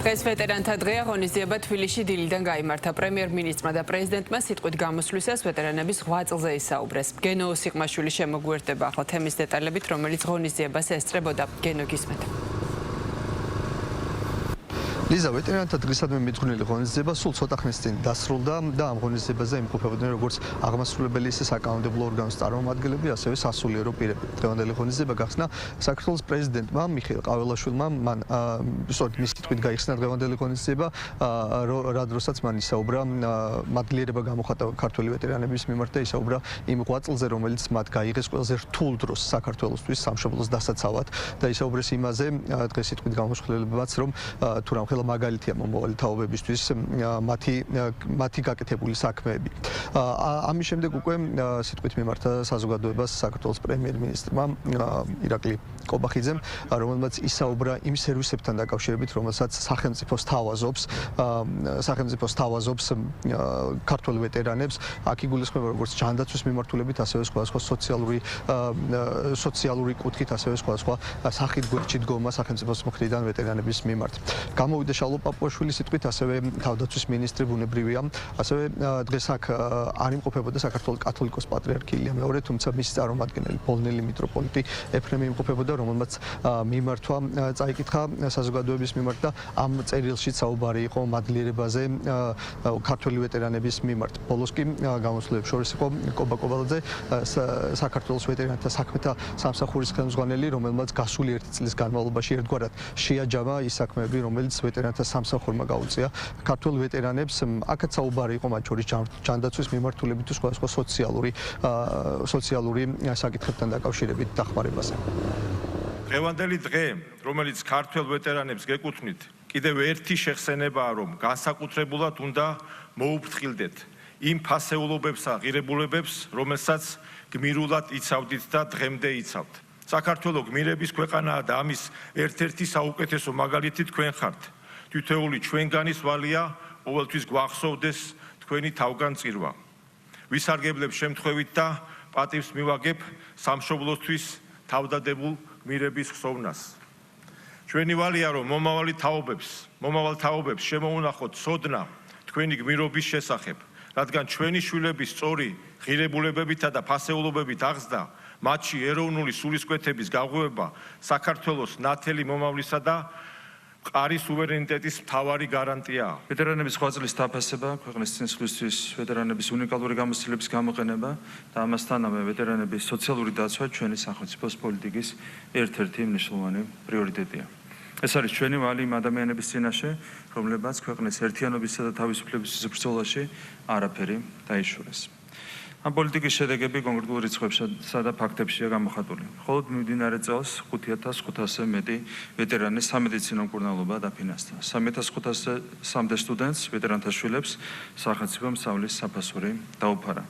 დღეს ვეტერანთა დღეა, ღონისძიება თბილისში დილიდან გაიმართა. პრემიერ-მინისტრმა და პრეზიდენტმა სიტყვით გამოსვლისას ვეტერანების 8 წელზე ისაუბრეს. გენო ოსიყმაშვილი შემოგვიერთდება ახლა თემის დეტალებით, რომელიც ღონისძიებას ესწრებოდა. გენო, გისმენთ. ლიზა, ვეტერანთა დღისადმი მიძღვნილი ღონისძიება სულ ცოტა ხნის წინ დასრულდა და ამ ღონისძიებაზე იმყოფებოდნენ როგორც აღმასრულებელი ისე საკანონმდებლო ორგანოს წარმომადგენლები, ასევე სასულიერო პირები. დღევანდელი ღონისძიება გახსნა საქართველოს პრეზიდენტმა მიხეილ ყაველაშვილმა, მან სწორედ მის თქმით გაიხსნა დღევანდელი ღონისძიება, რა დროსაც მან ისაუბრა მადლიერება გამოხატა ქართველი ვეტერანების მიმართ და ისაუბრა იმ 8 წელზე, რომელიც მათ გაიღეს ყველაზე რთულ დროს საქართველოსთვის სამშობლოს დასაცავად და ისაუბრეს იმაზე დღეს სიტყვით გამოსხლებებაც, რომ თუ რამხელა მაგალითია მომავალი თაობებისთვის მათი გაკეთებული საქმეები. ამის შემდეგ უკვე სიტყვით მიმართა საზოგადოებას საქართველოს პრემიერ-მინისტრმა ირაკლი კობახიძემ, რომელმაც ისაუბრა იმ სერვისებთან დაკავშირებით, რომელსაც სახელმწიფოს თავაზობს ქართველ ვეტერანებს. აქ იგულისხმება როგორც ჯანდაცვის მიმართულებით, ასევე სხვადასხვა სოციალური კუთხით, ასევე სხვადასხვა სახით გვერდში დგომა სახელმწიფოს მხრიდან ვეტერანების მიმართ. გამოვიდა შალო პაპუაშვილის სიტყვით, ასევე თავდაცვის მინისტრი ბუნებრივია, ასევე დღეს აქ არ იმყოფებოდა საქართველოს კათოლიკოს პატრიარქი ილია მეორე, თუმცა მისი წარმომადგენელი ბოლნელი მიტროპოლიტი ეფრემი იმყოფებოდა, რომელმაც მიმართვა წაიკითხა საზოგადოების მიმართ და ამ წერილშიც საუბარი იყო მადლიერებაზე ქართველი ვეტერანების მიმართ. ბოლოს კი გამოსვლებს შორის იყო კობა კობალაძე, საქართველოს ვეტერანთა საქმეთა სამსახურის ხელმძღვანელი, რომელმაც გასული 1 წლის განმავლობაში ერთგვარად შეაჯამა ის საქმეები, რომელიც ვეტერანთა სამსახურმა გაუწია ქართველ ვეტერანებს. აქაც საუბარი იყო მათ შორის ჯანდაცვის მიმართულებით თუ სხვადასხვა სოციალური საკითხებთან დაკავშირებით დახმარებაზე. დღევანდელი დღე, რომელიც ქართველ ვეტერანებს გეკუთვნით, კიდევ ერთი შეხსენებაა, რომ განსაკუთრებულად უნდა მოუფრთხილდეთ იმ ფასეულობებს და ღირებულებებს, რომელსაც გმირულად იცავდით და დღემდე იცავთ. საქართველოს გმირების ქვეყანაა და ამის ერთ-ერთი საუკეთესო მაგალითი თქვენ ხართ. თითოეული ჩვენგანის ვალია ყოველთვის გვახსოვდეს თქვენი თავგანწირვა. ვისარგებლებ შემთხვევით და პატივს მივაგებ სამშობლოსთვის თავდადებულ გმირების ხსოვნას. ჩვენი ვალია, რომ მომავალ თაობებს შემოუნახოთ ცოდნა თქვენი გმირობის შესახებ, რადგან ჩვენი შვილების სწორი ღირებულებებითა და ფასეულობებით აღზრდა, მათში ეროვნული სულისკვეთების გაღვივება საქართველოს ნათელი მომავლისა და მყარი სუვერენიტეტის მთავარი გარანტიაა. ვეტერანების 8 წლის დაფასება, ქვეყნის წინსვლისთვის ვეტერანების უნიკალური გამოცდილების გამოყენება და ამასთანავე ვეტერანების სოციალური დაცვა ჩვენი სახელმწიფოს პოლიტიკის ერთ-ერთი მნიშვნელოვანი პრიორიტეტია. ეს არის ჩვენი ვალი იმ ადამიანების წინაშე, რომლებმაც ქვეყნის ერთიანობისა და თავისუფლებისთვის ბრძოლაში არაფერი დაიშურეს. ამ პოლიტიკის შედეგები კონკრეტულ რიცხვებსა და ფაქტებშია გამოხატული. მხოლოდ მიმდინარე წელს 5500-ზე მეტი ვეტერანის სამედიცინო მკურნალობა დაფინანსდა. 3500-მდე სტუდენტს, ვეტერანთა შვილებს სახელმწიფო სწავლის საფასური დაუფარა.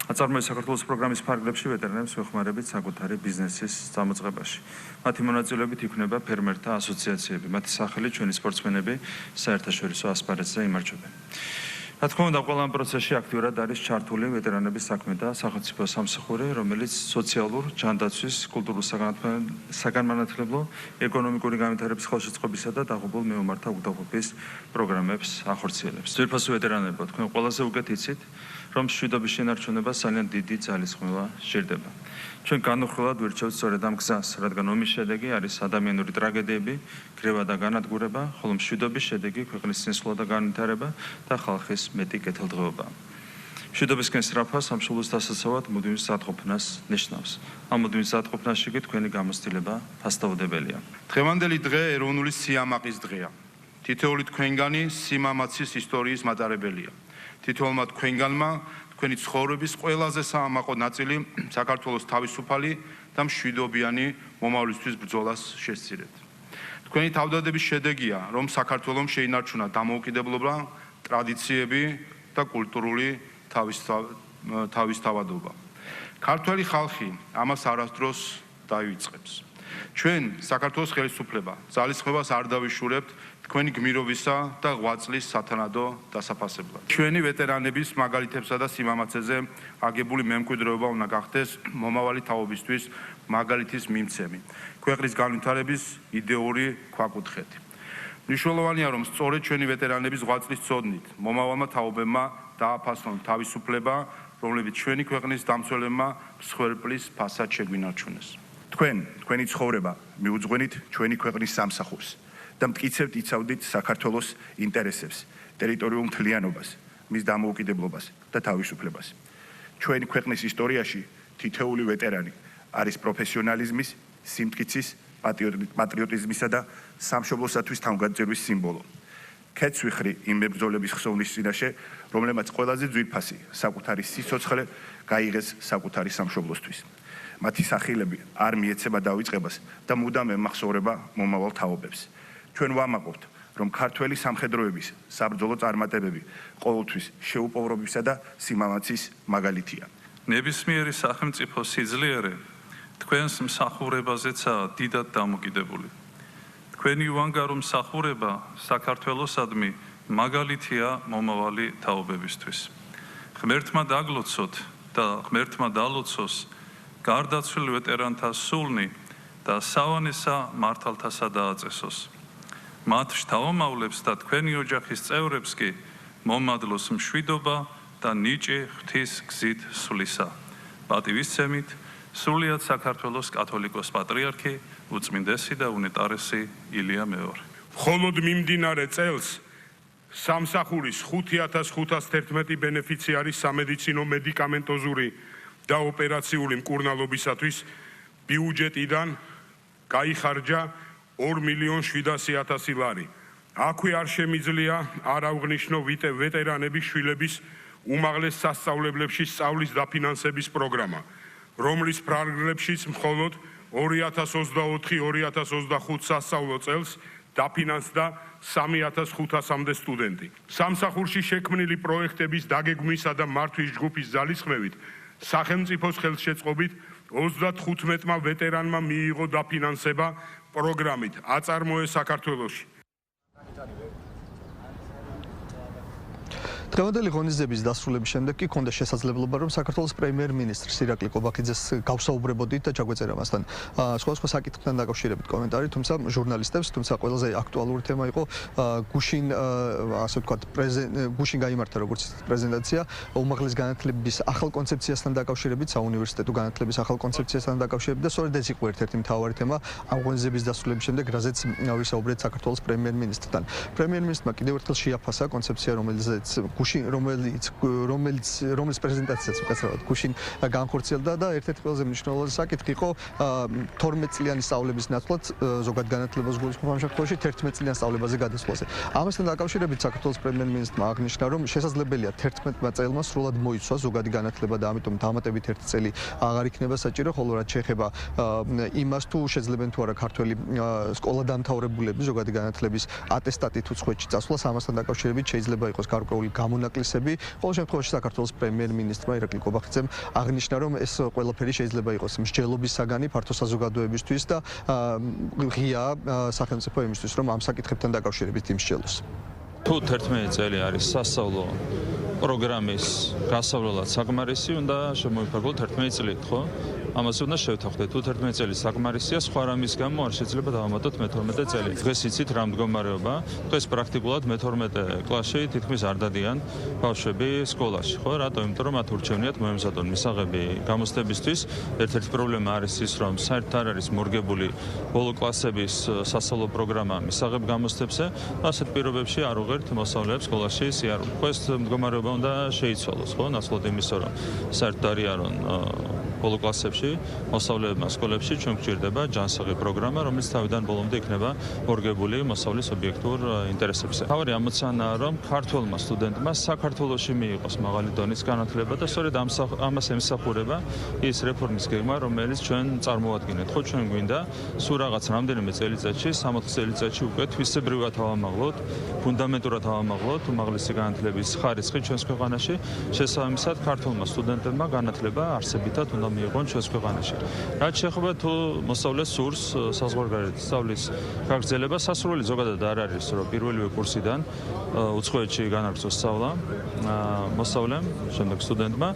აწარმოეს საქართველოს პროგრამის ფარგლებში ვეტერანებს ვეხმარებით საკუთარი ბიზნესის წამოწყებაში. მათი მონაწილეობით იქმნება ფერმერთა ასოციაციები. მათი სახელით ჩვენი სპორტსმენები საერთაშორისო ასპარეზზე იმარჯვებენ. რა თქმა უნდა, ყველა ამ პროცესში აქტიურად არის ჩართული ვეტერანების საქმე და სახელმწიფო სამსახური, რომელიც სოციალურ, ჯანდაცვის, კულტურულ საგანმანათლებლო, ეკონომიკური განვითარების ხელშეწყობისა და დაღუპულ მეომართა უგდაღობის პროგრამებს ახორციელებს. ძვირფასო ვეტერანებო, თქვენ ყველაზე უკეთ იცით, რომ მშვიდობის შენარჩუნება ძალიან დიდი ძალისხმევა სჭირდება. ჩვენ განუხრელად ვირჩევთ სწორედ ამ გზას, რადგან ომის შედეგი არის ადამიანური ტრაგედიები, გრევა და განადგურება, ხოლო მშვიდობის შედეგი ქვეყნის წინსვლა და განვითარება და ხალხის მეტი კეთილდღეობა. მშვიდობისკენ სწრაფვა სამშობლოს დასაცავად მუდმივ ზადყოფნას ნიშნავს. ამ მუდმივ ზადყოფნაში კი თქვენი გამოცდილება ფასდაუდებელია. დღევანდელი დღე ეროვნული სიამაყის დღეა. თითოეული თქვენგანი სიმამაცის ისტორიის მატარებელია. თითოეულმა თქვენგანმა თქვენი ცხოვრების ყველაზე საამაყო ნაწილი საქართველოს თავისუფალი და მშვიდობიანი მომავლისთვის ბრძოლას შესწირეთ. თქვენი თავდადების შედეგია, რომ საქართველოს შეინარჩუნა დამოუკიდებლობა, ტრადიციები და კულტურული თავისთავადობა. ქართველი ხალხი ამას არასდროს დაივიწყებს. ჩვენ საქართველოს ხელისუფლება ძალისხმევას არ დავიშურებთ თქვენი გმირობისა და 8 წლის სათანადო დასაფასებლად. ჩვენი ვეტერანების მაგალითებსა და სიმამაცეზე აგებული მემკვიდრეობა უნდა გახდეს მომავალი თაობისთვის მაგალითის მიმცემი, ქვეყნის განვითარების იდეური ქვაკუთხედი. მნიშვნელოვანია, რომ სწორედ ჩვენი ვეტერანების ღვაწლის წოდნით მომავალმა თაობებმა დააფასონ თავისუფლება, რომლებიც ჩვენი ქვეყნის დამცველებმა მსხვერპლის ფასად შეგვინარჩუნეს. თქვენი ცხოვრება მიუძღვენით ჩვენი ქვეყნის სამსახურს და მტკიცებთ იცავდით საქართველოს ინტერესებს, ტერიტორიულ მთლიანობას, მის დამოუკიდებლობას და თავისუფლებას. ჩვენი ქვეყნის ისტორიაში თითოეული ვეტერანი არის პროფესიონალიზმის, სიმტკიცის, პატრიოტიზმისა და სამშობლოსათვის თავგადწირვის სიმბოლო. ქეცვიხრი იმ მებრძოლების ხსოვნის წინაშე, რომლებმაც ყველაზე ძვირფასი საკუთარი სიცოცხლე გაიღეს საკუთარი სამშობლოსთვის. მათი სახილები არ მიეცემა დავიწყებას და მუდამ ემახსოვრება მომავალ თაობებს. ჩვენ ვამაყობთ, რომ ქართველი სამხედროების საბრძოლო წარმატებები ყოველთვის შეუპოვრობისა და სიმამაცის მაგალითია. ნებისმიერი სახელმწიფო სიძლიერე თქვენს მსახურებაზეცაა დიდად დამოკიდებული. თქვენი უანგარო მსახურება საქართველოსადმი მაგალითია მომავალი თაობებისთვის. ღმერთმა დაგლოცოთ და ღმერთმა დალოცოს გარდაცვლილ ვეტერანთა სულნი და სავანესა მართალთასა დააწესოს. მათ შთამომავლებს და თქვენი ოჯახის წევრებს კი მომადლოს მშვიდობა და ნიჭი ღვთის გზით სვლისა. პატივისცემით სრულიად საქართველოს კათოლიკოს პატრიარქი, უწმინდესი და უნეტარესი ილია მეორე. მხოლოდ მიმდინარე წელს სამსახურის 5511 ბენეფიციარის სამედიცინო მედიკამენტოზური და ოპერაციული მკურნალობისათვის ბიუჯეტიდან გაიხარჯა 2.700.000 ლარი. აქვე არ შემიძლია არ აღნიშნო ვეტერანების შვილების უმაღლეს სასწავლებლებში სწავლის დაფინანსების პროგრამა, რომლის პროგრამებშიც მხოლოდ 2024-2025 სასწავლო წელს დაფინანსდა 3500-მდე სტუდენტი. სამსახურში შექმნილი პროექტების დაგეგმვისა და მართვის ჯგუფის ძალისხმევით სახელმწიფოს ხელშეწყობით 35-მა ვეტერანმა მიიღო დაფინანსება პროგრამით აწარმოეს საქართველოში. დღევანდელი ღონისძიების დასრულების შემდეგ კი ქონდა შესაძლებლობა, რომ საქართველოს პრემიერ-მინისტრს ირაკლი კობაქიძეს გავსაუბრებოდით და ჩაგვეწერა მასთან სხვადასხვა საკითხთან დაკავშირებით კომენტარი, თუმცა ჟურნალისტებს, თუმცა ყველაზე აქტუალური თემა იყო გუშინ, ასე ვთქვათ, გუშინ გაიმართა როგორც პრეზენტაცია უმაღლეს განათლების ახალ კონცეფციასთან დაკავშირებით, საუნივერსიტეტო განათლების ახალ კონცეფციასთან დაკავშირებით და სწორედ ეს იყო ერთ-ერთი მთავარი თემა ამ ღონისძიების დასრულების შემდეგ, რაზეც ვისაუბრეთ საქართველოს პრემიერ-მინისტრთან. პრემიერ-მინისტრმა კიდევ ერთხელ შეაფასა კონცეფცია, რომელიც პრეზენტაციაც უკაცრავად გუშინ განხორციელდა და ერთ-ერთი ყველაზე მნიშვნელოვანი საკითხი იყო 12 წლიანი სწავლების ნაცვლად ზოგად განათლებას გულისხმობ ამ შემთხვევაში 11 წლიან სწავლებაზე გადასვლაზე. ამასთან დაკავშირებით საქართველოს პრემიერ-მინისტრმა აღნიშნა, რომ შესაძლებელია 11 წელმა სრულად მოიცვა ზოგადი განათლება და ამიტომ დამატებით 1 წელი აღარ იქნება საჭირო, ხოლო რაც შეეხება იმას თუ შეძლებენ თუ არა ქართველი სკოლა დამთავრებულები ზოგადი განათლების ატესტატით უცხოეთში წასვლას, ამასთან დაკავშირებით შეიძლება იყოს გარკვეული გამონაკლისები. ყოველ შემთხვევაში საქართველოს პრემიერ-მინისტრმა ირაკლი კობაქიძემ აღნიშნა, რომ ეს ყველაფერი შეიძლება იყოს მსჯელობის საგანი ფართო საზოგადოებისთვის და ღია სახელმწიფო იმისთვის, რომ ამ საკითხებთან დაკავშირებით იმსჯელოს. თუ 11 წელი არის სასწავლო პროგრამის გასავლელად საკმარისი, უნდა შემოიფარგლოთ 11 წლით, ხო? ამას უნდა შევთანხმდეთ. თუ 11 წელი საკმარისია, სხვა რამის გამო არ შეიძლება დავამატოთ მე-12 წელი. დღეს იცით რა მდგომარეობა? დღეს პრაქტიკულად მე-12 კლასში თითქმის არ დადიან ბავშვები სკოლაში, ხო? რატო? იმიტომ რომ მათ ურჩევნიათ მოემზადონ მისაღები გამოცდებისთვის. ერთ-ერთი პრობლემა არის ის, რომ საერთოდ არ არის მორგებული ბოლო კლასების სასწავლო პროგრამა მისაღებ გამოცდებზე. ასეთ პირობებში არ უღერთ მოსწავლეებს სკოლაში სიარული. ეს მდგომარეობა უნდა შეიცვალოს, ხო? ნაცვლად იმისა, რომ საერთოდ არიან ბოლო კლასებში მოსწავლეებმა სკოლებში ჩვენ გვჭირდება ჯანსაღი პროგრამა, რომელიც თავიდან ბოლომდე იქნება მორგებული მოსავლის ობიექტურ ინტერესებზე. თავი ამოცანაა, რომ ქართველმა სტუდენტმა საქართველოში მიიღოს მაღალი დონის განათლება და სწორედ ამას ემსახურება ის რეფორმის გეგმა, რომელიც ჩვენ წარმოვადგინეთ. ხო, ჩვენ გვინდა სულ რაღაც რამდენიმე წელიწადში, 60 წელიწადში უკვე თვისებრივად ავამაღლოთ, ფუნდამენტურად ავამაღლოთ უმაღლესი განათლების ხარისხი ჩვენს ქვეყანაში. შესაბამისად, ქართველმა სტუდენტებმა განათლება არსებითად უნდა მიიღონ ჩვენს ქვეყანაში. რაც შეეხება თუ მოსწავლეს სურს საზღვარგარეთ სწავლის გაგრძელება, სასურველი ზოგადად არ არის, რომ პირველივე კურსიდან უცხოეთში განაგრძოს სწავლა მოსწავლემ, შემდეგ სტუდენტმა.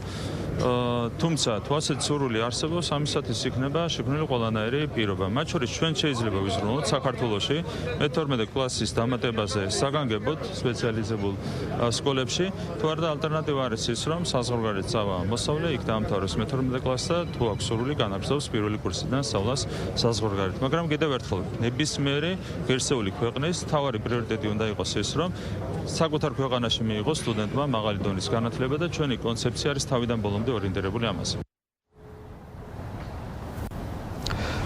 თუმცა თვალსაჩინო სურვილი არსებობს, ამისათვის იქნება შექმნილი ყველანაირი პირობა. მათ შორის ჩვენ შეიძლება ვიზრუნოთ საქართველოში მე-12 კლასის დამატებაზე საგანგებოდ სპეციალიზებულ სკოლებში. თუ არა და ალტერნატივა არის ის, რომ საზღვარგარეთ წავა მოსწავლე, იქ დაამთავროს მე-12 კლასს და თუ აქვს სურვილი განაგრძობს პირველი კურსიდან სწავლას საზღვარგარეთ. მაგრამ კიდევ ერთხელ, ნებისმიერი ღირსეული ქვეყნის მთავარი პრიორიტეტი უნდა იყოს ის, რომ საკუთარ ქვეყანაში მიიღოს სტუდენტმა მაღალი დონის განათლება და ჩვენი კონცეფცია არის თავიდან ბოლომდე ორიენტირებული ამაზე.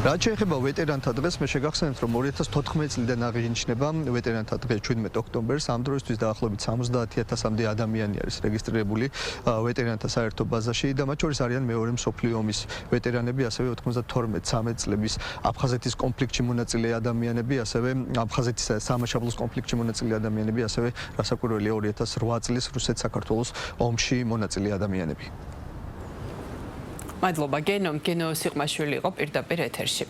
რაც შეეხება ვეტერანთა დღეს, მე შეგახსენებთ, რომ 2014 წლიდან აღინიშნება ვეტერანთა დღე 17 ოქტომბერს. ამ დროისთვის დაახლოებით 70,000-მდე ადამიანი არის რეგისტრირებული ვეტერანთა საერთო ბაზაში და მათ შორის არიან მეორე მსოფლიო ომის ვეტერანები, ასევე 92-13 წლების აფხაზეთის კონფლიქტში მონაწილე ადამიანები, ასევე აფხაზეთის სამაშაბლოს კონფლიქტში მონაწილე ადამიანები, ასევე რასაკვირველია 2008 წლის რუსეთ-საქართველოს ომში მონაწილე ადამიანები. მადლობა გენო სიყმაშვილი იყო პირდაპირ ეთერში.